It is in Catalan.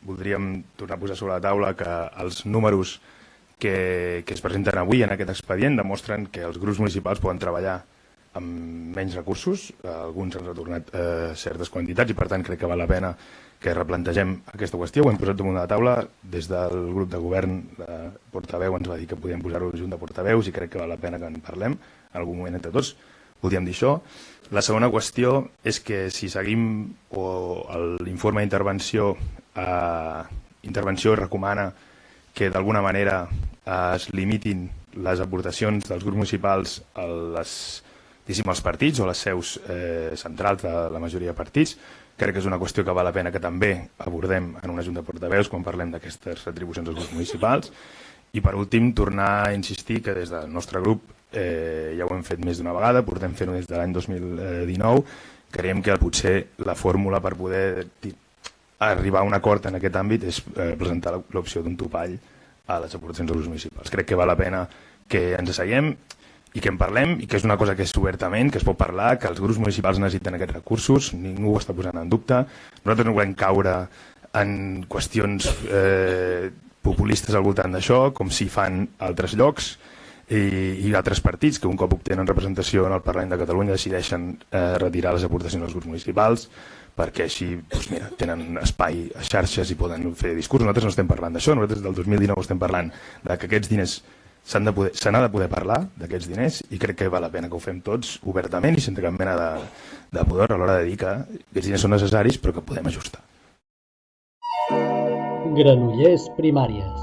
voldríem tornar a posar sobre la taula que els números que es presenten avui en aquest expedient demostren que els grups municipals poden treballar amb menys recursos. Alguns han retornat certes quantitats i, per tant, crec que val la pena que replantegem aquesta qüestió. Ho hem posat damunt de la taula. Des del grup de govern, la portaveu ens va dir que podíem posar-ho a la Junta de Portaveus i crec que val la pena que en parlem en algun moment entre tots. Podríem dir això. La segona qüestió és que si seguim l'informe d'intervenció recomana que d'alguna manera es limitin les aportacions dels grups municipals als partits o a les seus centrals de la majoria de partits. Crec que és una qüestió que val la pena que també abordem en una junta de portaveus quan parlem d'aquestes retribucions als grups municipals. I per últim, tornar a insistir que des del nostre grup, ja ho hem fet més d'una vegada, portem fent-ho des de l'any 2019, creiem que potser la fórmula per poder arribar a un acord en aquest àmbit és presentar l'opció d'un topall a les aportacions als grups municipals. Crec que val la pena que ens asseguem i que en parlem, i que és una cosa que és obertament, que es pot parlar, que els grups municipals necessiten aquests recursos, ningú ho està posant en dubte. Nosaltres no volem caure en qüestions populistes al voltant d'això, com si fan altres llocs i altres partits que un cop obtenen representació en el Parlament de Catalunya decideixen retirar les aportacions als grups municipals perquè així tenen espai a xarxes i poden fer discurs. Nosaltres no estem parlant d'això, nosaltres del 2019 estem parlant que aquests diners se n'ha de poder parlar, d'aquests diners, i crec que val la pena que ho fem tots obertament i sense cap mena de pudor a l'hora de dir que aquests diners són necessaris però que podem ajustar. Granollers Primàries.